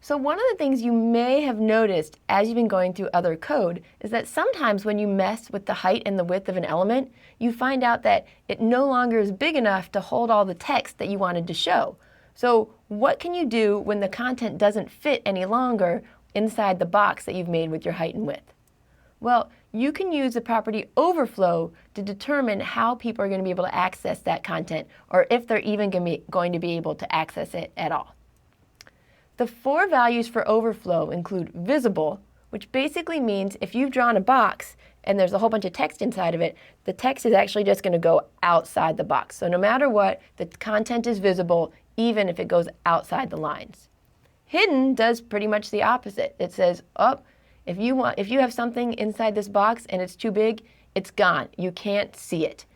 So one of the things you may have noticed as you've been going through other code is that sometimes when you mess with the height and the width of an element, you find out that it no longer is big enough to hold all the text that you wanted to show. So what can you do when the content doesn't fit any longer inside the box that you've made with your height and width? Well, you can use the property overflow to determine how people are going to be able to access that content, or if they're even going to be able to access it at all. The 4 values for overflow include visible, which basically means if you've drawn a box and there's a whole bunch of text inside of it, the text is actually just going to go outside the box. So no matter what, the content is visible even if it goes outside the lines. Hidden does pretty much the opposite. It says, oh, if you have something inside this box and it's too big, it's gone. You can't see it.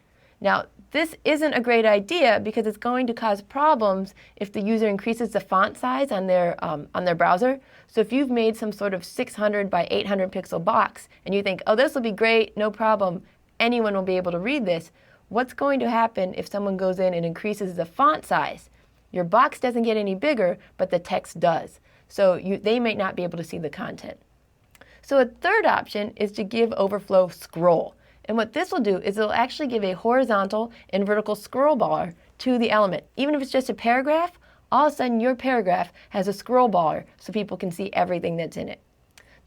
Now, this isn't a great idea because it's going to cause problems if the user increases the font size on their browser. So if you've made some sort of 600 by 800 pixel box and you think, oh, this will be great, no problem, anyone will be able to read this, what's going to happen if someone goes in and increases the font size? Your box doesn't get any bigger, but the text does. So they might not be able to see the content. So a third option is to give overflow scroll. And what this will do is it'll actually give a horizontal and vertical scroll bar to the element. Even if it's just a paragraph, all of a sudden your paragraph has a scroll bar so people can see everything that's in it.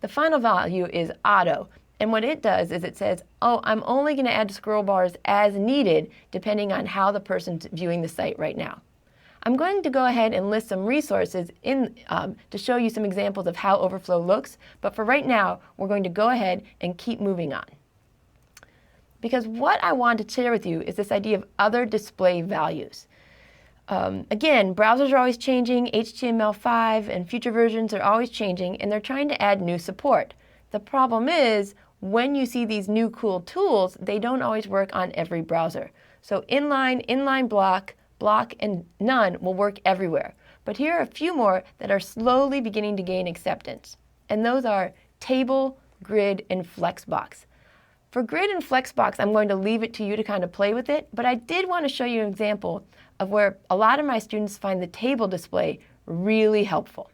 The final value is auto. And what it does is it says, oh, I'm only going to add scroll bars as needed depending on how the person's viewing the site right now. I'm going to go ahead and list some resources to show you some examples of how overflow looks, but for right now, we're going to go ahead and keep moving on. Because what I want to share with you is this idea of other display values. Again, browsers are always changing, HTML5 and future versions are always changing, and they're trying to add new support. The problem is, when you see these new cool tools, they don't always work on every browser. So inline block, and none will work everywhere. But here are a few more that are slowly beginning to gain acceptance. And those are table, grid, and Flexbox. For grid and Flexbox, I'm going to leave it to you to kind of play with it, but I did want to show you an example of where a lot of my students find the table display really helpful.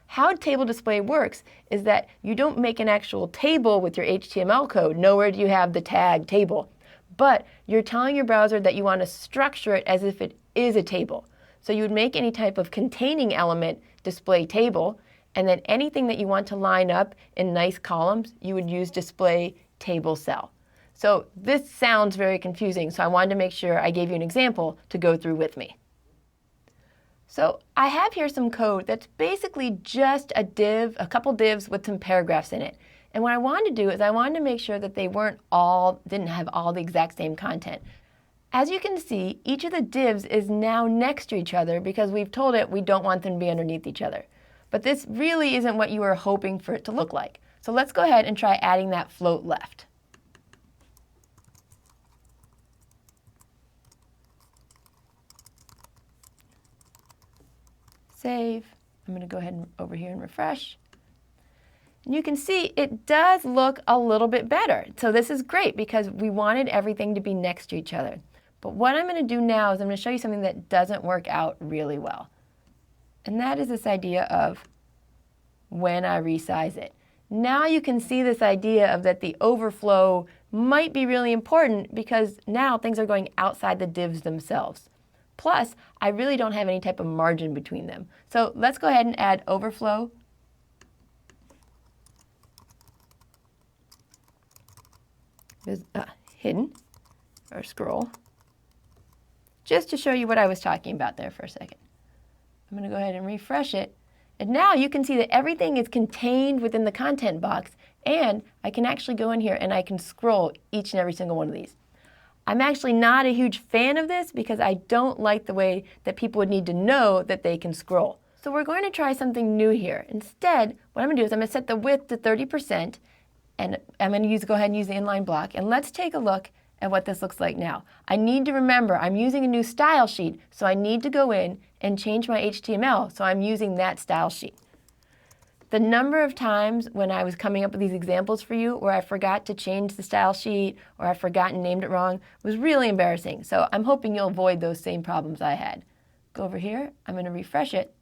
How table display works is that you don't make an actual table with your HTML code. Nowhere do you have the tag table. But you're telling your browser that you want to structure it as if it is a table. So you would make any type of containing element display table, and then anything that you want to line up in nice columns, you would use display table cell. So this sounds very confusing, so I wanted to make sure I gave you an example to go through with me. So I have here some code that's basically just a div, a couple divs with some paragraphs in it. And what I wanted to do is I wanted to make sure that they didn't have all the exact same content. As you can see, each of the divs is now next to each other because we've told it we don't want them to be underneath each other. But this really isn't what you were hoping for it to look like. So let's go ahead and try adding that float left. Save. I'm going to go ahead over here and refresh. And you can see it does look a little bit better. So this is great because we wanted everything to be next to each other. But what I'm going to do now is I'm going to show you something that doesn't work out really well. And that is this idea of when I resize it. Now you can see this idea of that the overflow might be really important because now things are going outside the divs themselves. Plus, I really don't have any type of margin between them. So let's go ahead and add overflow. Hidden, or scroll, just to show you what I was talking about there for a second. I'm going to go ahead and refresh it. And now you can see that everything is contained within the content box, and I can actually go in here and I can scroll each and every single one of these. I'm actually not a huge fan of this because I don't like the way that people would need to know that they can scroll. So we're going to try something new here. Instead, what I'm going to do is I'm going to set the width to 30%, and I'm going to go ahead and use the inline block. And let's take a look at what this looks like now. I need to remember I'm using a new style sheet, so I need to go in and change my HTML, so I'm using that style sheet. The number of times when I was coming up with these examples for you where I forgot to change the style sheet or I forgot and named it wrong was really embarrassing. So I'm hoping you'll avoid those same problems I had. Go over here, I'm going to refresh it,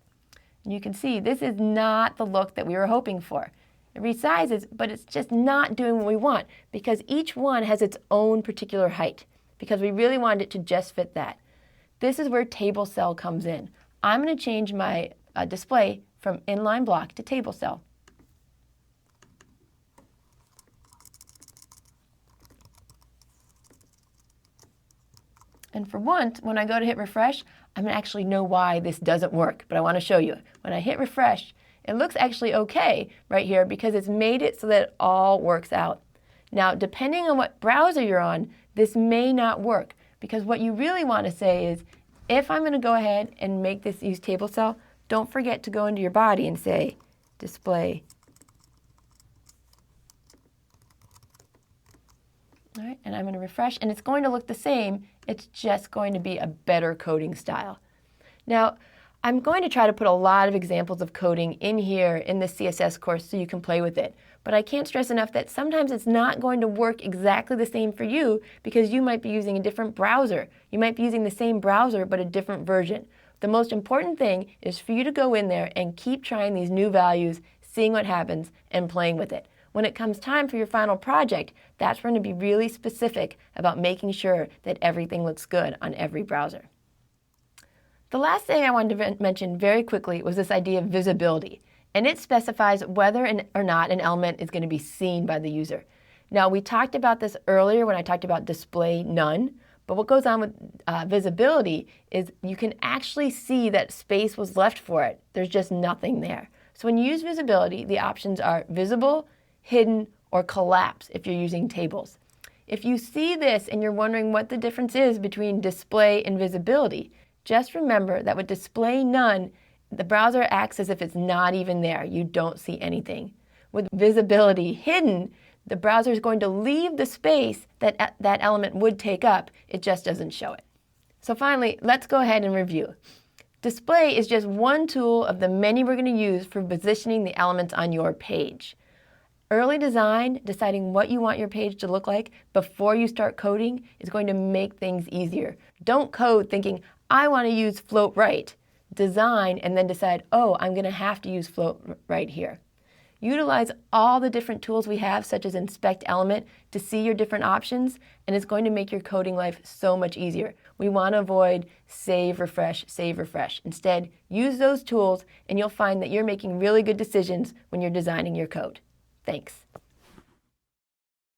And you can see this is not the look that we were hoping for. It resizes, but it's just not doing what we want because each one has its own particular height because we really wanted it to just fit that. This is where table cell comes in. I'm going to change my display from inline block to table cell. And for once, when I go to hit refresh, I'm going to actually know why this doesn't work, but I want to show you. When I hit refresh, it looks actually okay right here because it's made it so that it all works out. Now, depending on what browser you're on, this may not work because what you really want to say is, if I'm going to go ahead and make this use table cell, don't forget to go into your body and say display. All right, and I'm going to refresh, and it's going to look the same. It's just going to be a better coding style. Now, I'm going to try to put a lot of examples of coding in here in the CSS course so you can play with it. But I can't stress enough that sometimes it's not going to work exactly the same for you because you might be using a different browser. You might be using the same browser but a different version. The most important thing is for you to go in there and keep trying these new values, seeing what happens, and playing with it. When it comes time for your final project, that's when to be really specific about making sure that everything looks good on every browser. The last thing I wanted to mention very quickly was this idea of visibility, and it specifies whether or not an element is going to be seen by the user. Now, we talked about this earlier when I talked about display none, but what goes on with visibility is you can actually see that space was left for it. There's just nothing there. So when you use visibility, the options are visible, hidden, or collapse if you're using tables. If you see this and you're wondering what the difference is between display and visibility, just remember that with display none, the browser acts as if it's not even there. You don't see anything. With visibility hidden, the browser is going to leave the space that that element would take up. It just doesn't show it. So finally, let's go ahead and review. Display is just one tool of the many we're going to use for positioning the elements on your page. Early design, deciding what you want your page to look like before you start coding, is going to make things easier. Don't code thinking, I want to use float right. Design and then decide, oh, I'm going to have to use float right here. Utilize all the different tools we have, such as Inspect Element, to see your different options, and it's going to make your coding life so much easier. We want to avoid save, refresh, save, refresh. Instead, use those tools, and you'll find that you're making really good decisions when you're designing your code. Thanks.